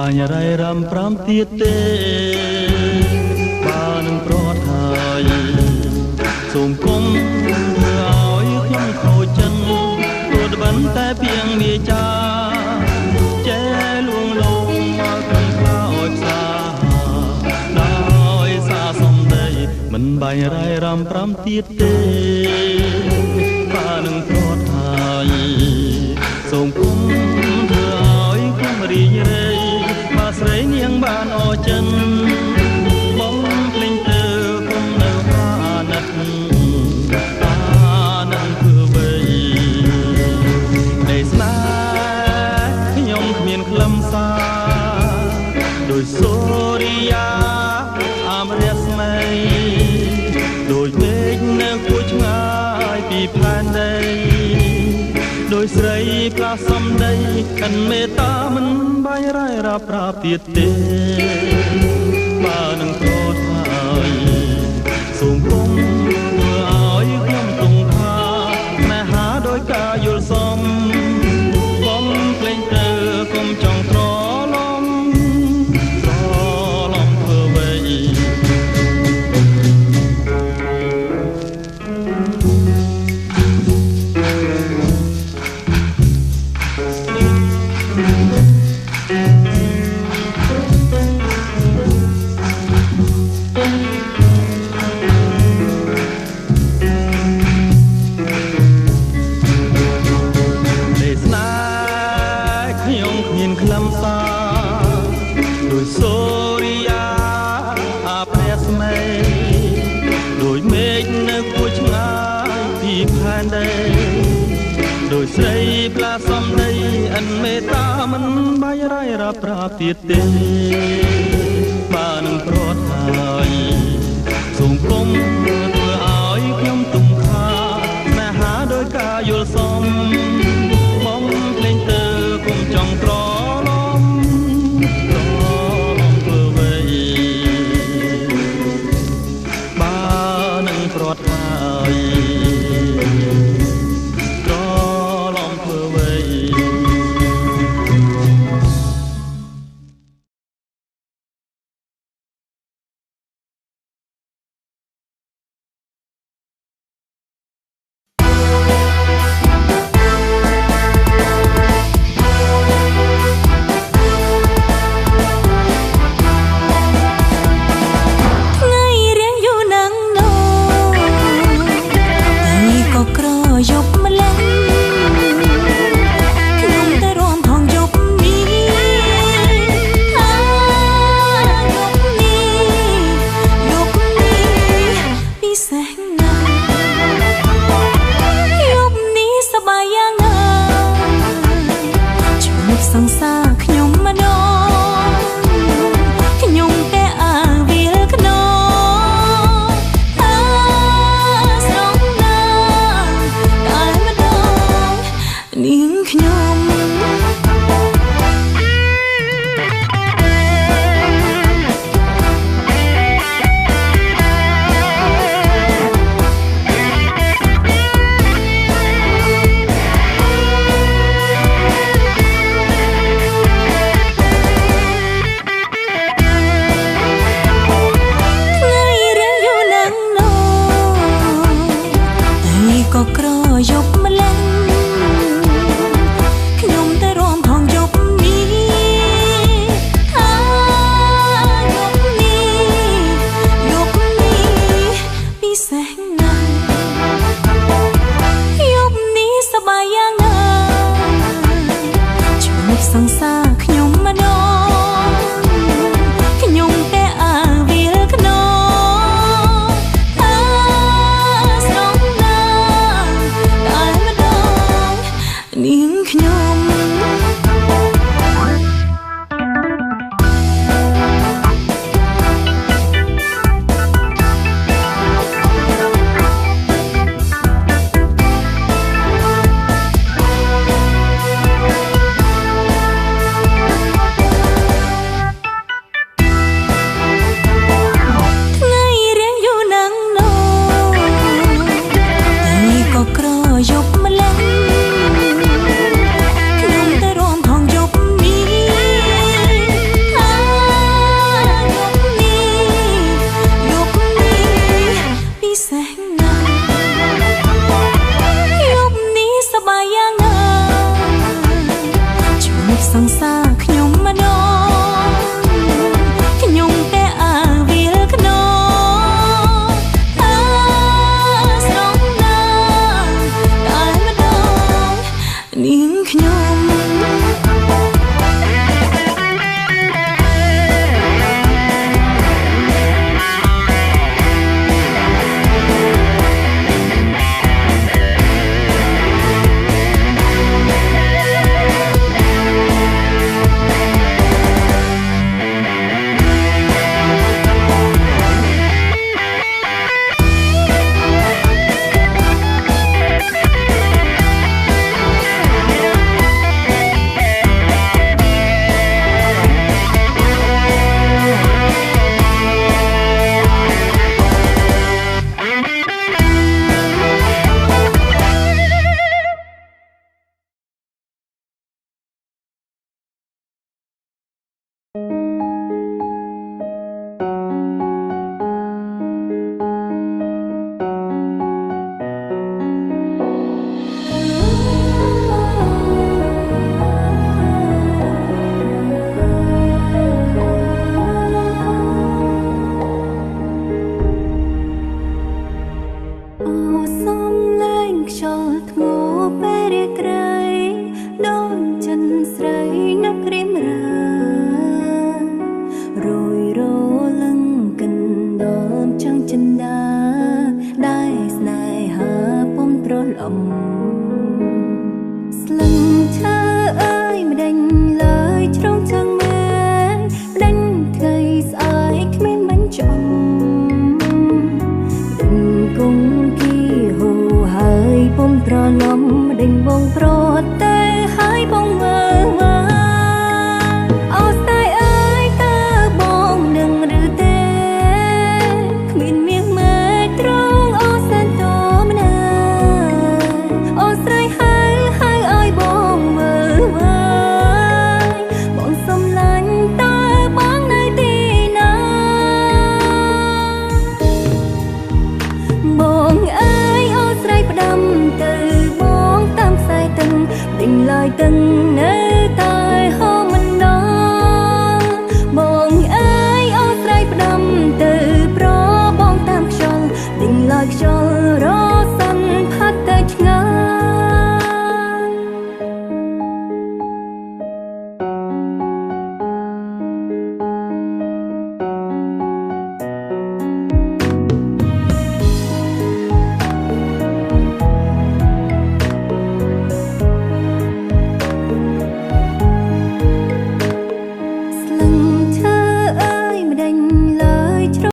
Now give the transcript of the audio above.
បាញ់រៃរំប្រាំទៀតទេបើនឹងប្រត់ហើយសូមគុំធ្វើឲ្យខ្ញុំខូចចិត្តព្រោះត្បិនតែពីងវាចាចេះលួងលោមមកក្នុងខ្លោចផ្សាដោយសារសំដីមិនបាញ់រៃរំប្រាំទៀតទេបើនឹងប្រត់ហើយសូមគុំធ្វើឲ្យខ្ញុំរីករាយបើស្រីនាងបានអរចិនបងភ្លេងទៅគុំនៅអាណិតអានឹងធ្វើអ្វីនៃស្នេហ៍ខ្ញុំគ្មានខ្លឹមសារដោយសូរិយាអមរស្មីដោយមេឃនៅគួរឆ្ងាយពីផែនដីដោយស្រីផ្លាស់សំដីអិនមេត្តាមិនបាញ់រ៉ាយរ៉ាប្រាប់ទៀតទេបើនឹងប្រត់ហើយសូមគុំធ្វើឲ្យខ្ញុំទង់ថាស្នេហាដោយការយល់សមបងភ្លេងទៅគុំចង់ត្រឡំធ្វើអ្វីដោយសូរិយាអាព្រះស្មីដោយមេឃនៅគួរឆ្ងាយពីផែនដីដោយស្រីផ្លាសំដីអិនមេត្តាមិនបាញ់រ៉ាយរ៉ាប្រាប់ទៀតទេបើនឹងប្រត់ហើយសូមគុំធ្វើឲ្យខ្ញុំទង់ថាស្នេហាដោយការយល់សមបងភ្លេងទៅគុំចង់ត្រឡំប្រត់ហើយត្រឡំធ្វើអ្វី ខ្ញុំម្ដង